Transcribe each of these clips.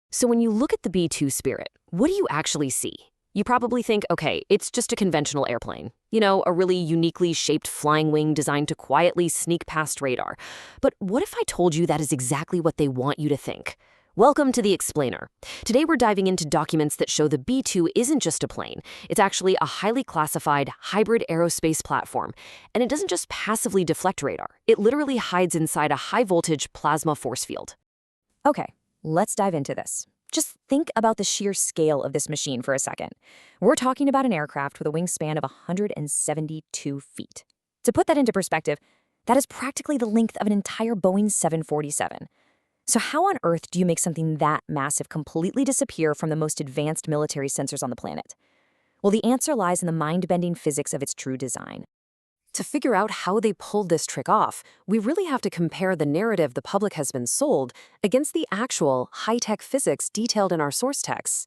So when you look at the B-2 Spirit, what do you actually see? You probably think, okay, it's just a conventional airplane. You know, a really uniquely shaped flying wing designed to quietly sneak past radar. But what if I told you that is exactly what they want you to think? Welcome to The Explainer. Today we're diving into documents that show the B-2 isn't just a plane. It's actually a highly classified hybrid aerospace platform. And it doesn't just passively deflect radar. It literally hides inside a high-voltage plasma force field. Okay, let's dive into this. Just think about the sheer scale of this machine for a second. We're talking about an aircraft with a wingspan of 172 feet. To put that into perspective, that is practically the length of an entire Boeing 747. So how on earth do you make something that massive completely disappear from the most advanced military sensors on the planet? Well, the answer lies in the mind-bending physics of its true design. To figure out how they pulled this trick off, we really have to compare the narrative the public has been sold against the actual high-tech physics detailed in our source texts.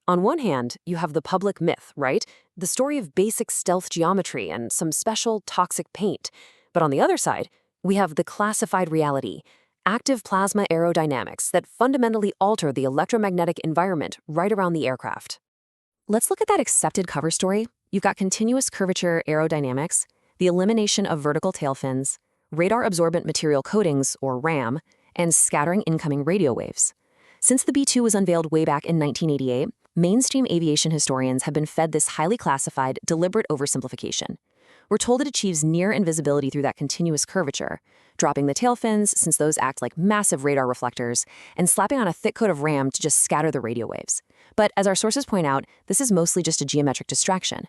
On one hand, you have the public myth, right? The story of basic stealth geometry and some special toxic paint. But on the other side, we have the classified reality, active plasma aerodynamics that fundamentally alter the electromagnetic environment right around the aircraft. Let's look at that accepted cover story. You've got continuous curvature aerodynamics, the elimination of vertical tail fins, radar-absorbent material coatings, or RAM, and scattering incoming radio waves. Since the B-2 was unveiled way back in 1988, mainstream aviation historians have been fed this highly classified, deliberate oversimplification. We're told it achieves near invisibility through that continuous curvature, dropping the tail fins since those act like massive radar reflectors, and slapping on a thick coat of RAM to just scatter the radio waves. But as our sources point out, this is mostly just a geometric distraction.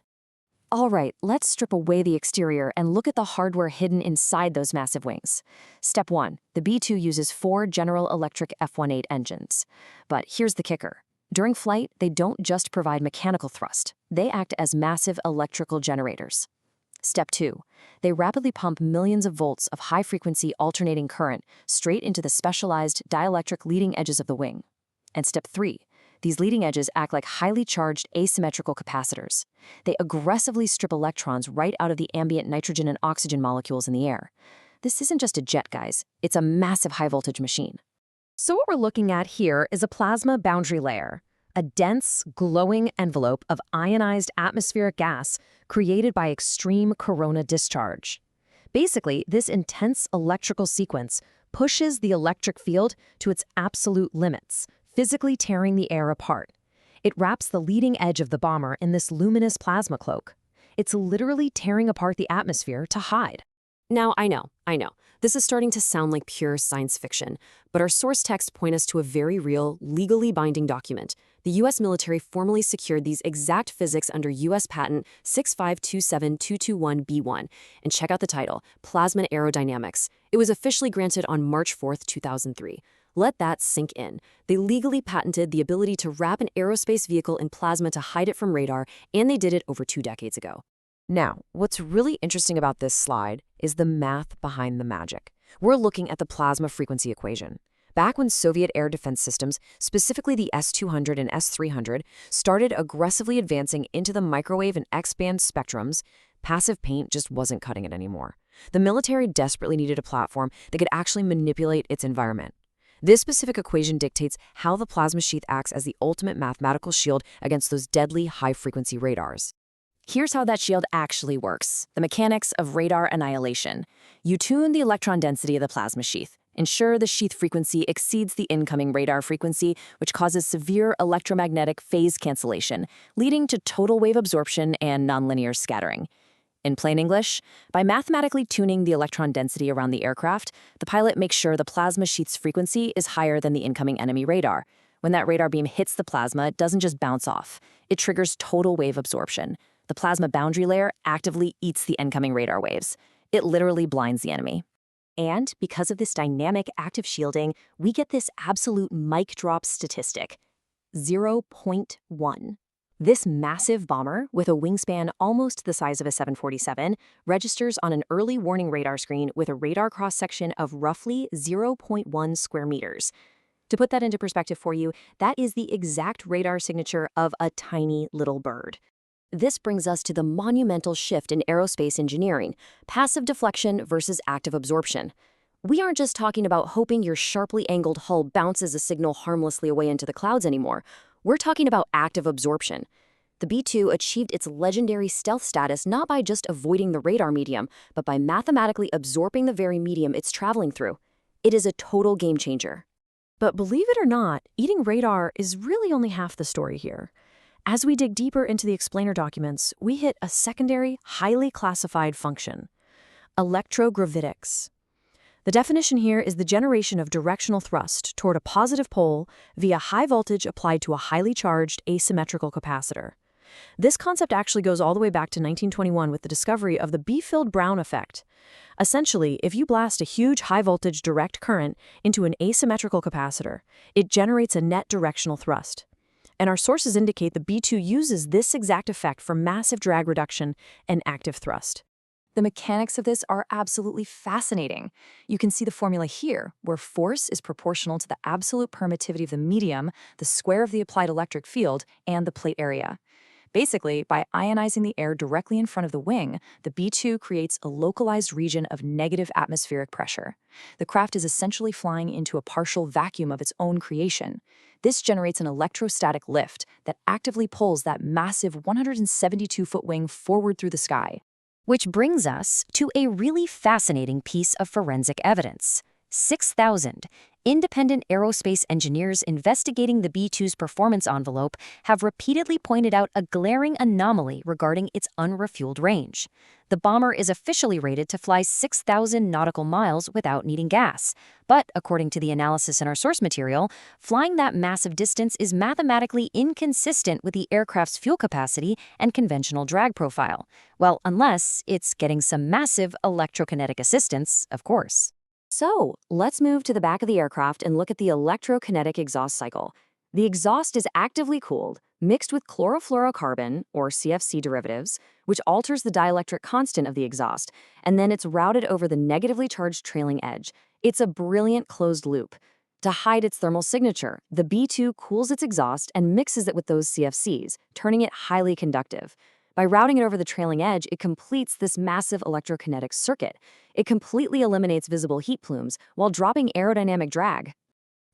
All right, let's strip away the exterior and look at the hardware hidden inside those massive wings. Step 1. The B-2 uses 4 General Electric F-18 engines. But here's the kicker. During flight, they don't just provide mechanical thrust. They act as massive electrical generators. Step 2. They rapidly pump millions of volts of high-frequency alternating current straight into the specialized dielectric leading edges of the wing. And Step 3. These leading edges act like highly charged asymmetrical capacitors. They aggressively strip electrons right out of the ambient nitrogen and oxygen molecules in the air. This isn't just a jet, guys. It's a massive high-voltage machine. So what we're looking at here is a plasma boundary layer, a dense, glowing envelope of ionized atmospheric gas created by extreme corona discharge. Basically, this intense electrical sequence pushes the electric field to its absolute limits, physically tearing the air apart. It wraps the leading edge of the bomber in this luminous plasma cloak. It's literally tearing apart the atmosphere to hide. Now, I know. This is starting to sound like pure science fiction, but our source texts point us to a very real, legally binding document. The U.S. military formally secured these exact physics under U.S. Patent 6527221B1. And check out the title, Plasma Aerodynamics. It was officially granted on March 4, 2003. Let that sink in. They legally patented the ability to wrap an aerospace vehicle in plasma to hide it from radar, and they did it over 2 decades ago. Now, what's really interesting about this slide is the math behind the magic. We're looking at the plasma frequency equation. Back when Soviet air defense systems, specifically the S-200 and S-300, started aggressively advancing into the microwave and X-band spectrums, passive paint just wasn't cutting it anymore. The military desperately needed a platform that could actually manipulate its environment. This specific equation dictates how the plasma sheath acts as the ultimate mathematical shield against those deadly high-frequency radars. Here's how that shield actually works, the mechanics of radar annihilation. You tune the electron density of the plasma sheath. Ensure the sheath frequency exceeds the incoming radar frequency, which causes severe electromagnetic phase cancellation, leading to total wave absorption and nonlinear scattering. In plain English, by mathematically tuning the electron density around the aircraft, the pilot makes sure the plasma sheath's frequency is higher than the incoming enemy radar. When that radar beam hits the plasma, it doesn't just bounce off. It triggers total wave absorption. The plasma boundary layer actively eats the incoming radar waves. It literally blinds the enemy. And because of this dynamic active shielding, we get this absolute mic drop statistic, 0.1. This massive bomber, with a wingspan almost the size of a 747, registers on an early warning radar screen with a radar cross-section of roughly 0.1 square meters. To put that into perspective for you, that is the exact radar signature of a tiny little bird. This brings us to the monumental shift in aerospace engineering, passive deflection versus active absorption. We aren't just talking about hoping your sharply angled hull bounces a signal harmlessly away into the clouds anymore. We're talking about active absorption. The B-2 achieved its legendary stealth status not by just avoiding the radar medium, but by mathematically absorbing the very medium it's traveling through. It is a total game changer. But believe it or not, eating radar is really only half the story here. As we dig deeper into the explainer documents, we hit a secondary, highly classified function: electrogravitics. The definition here is the generation of directional thrust toward a positive pole via high voltage applied to a highly charged asymmetrical capacitor. This concept actually goes all the way back to 1921 with the discovery of the Biefeld-Brown Effect. Essentially, if you blast a huge high-voltage direct current into an asymmetrical capacitor, it generates a net directional thrust. And our sources indicate the B-2 uses this exact effect for massive drag reduction and active thrust. The mechanics of this are absolutely fascinating. You can see the formula here, where force is proportional to the absolute permittivity of the medium, the square of the applied electric field, and the plate area. Basically, by ionizing the air directly in front of the wing, the B-2 creates a localized region of negative atmospheric pressure. The craft is essentially flying into a partial vacuum of its own creation. This generates an electrostatic lift that actively pulls that massive 172-foot wing forward through the sky. Which brings us to a really fascinating piece of forensic evidence. 6,000 independent aerospace engineers investigating the B-2's performance envelope have repeatedly pointed out a glaring anomaly regarding its unrefueled range. The bomber is officially rated to fly 6,000 nautical miles without needing gas. But, according to the analysis in our source material, flying that massive distance is mathematically inconsistent with the aircraft's fuel capacity and conventional drag profile. Well, unless it's getting some massive electrokinetic assistance, of course. So, let's move to the back of the aircraft and look at the electrokinetic exhaust cycle. The exhaust is actively cooled, mixed with chlorofluorocarbon, or CFC derivatives, which alters the dielectric constant of the exhaust, and then it's routed over the negatively charged trailing edge. It's a brilliant closed loop. To hide its thermal signature, the B-2 cools its exhaust and mixes it with those CFCs, turning it highly conductive. By routing it over the trailing edge, it completes this massive electrokinetic circuit. It completely eliminates visible heat plumes while dropping aerodynamic drag.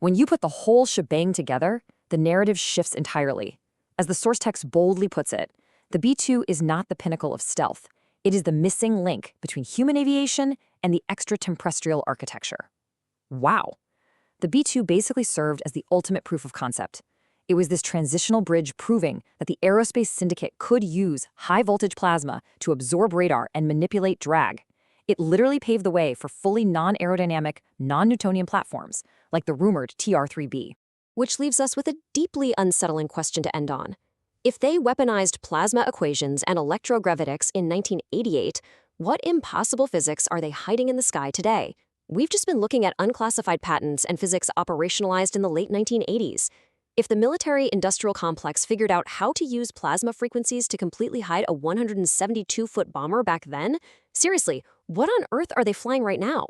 When you put the whole shebang together, the narrative shifts entirely. As the source text boldly puts it, the B-2 is not the pinnacle of stealth. It is the missing link between human aviation and the extraterrestrial architecture. Wow! The B-2 basically served as the ultimate proof of concept. It was this transitional bridge proving that the aerospace syndicate could use high-voltage plasma to absorb radar and manipulate drag. It literally paved the way for fully non-aerodynamic, non-Newtonian platforms, like the rumored TR-3B. Which leaves us with a deeply unsettling question to end on. If they weaponized plasma equations and electrogravitics in 1988, what impossible physics are they hiding in the sky today? We've just been looking at unclassified patents and physics operationalized in the late 1980s. If the military-industrial complex figured out how to use plasma frequencies to completely hide a 172-foot bomber back then, seriously, what on earth are they flying right now?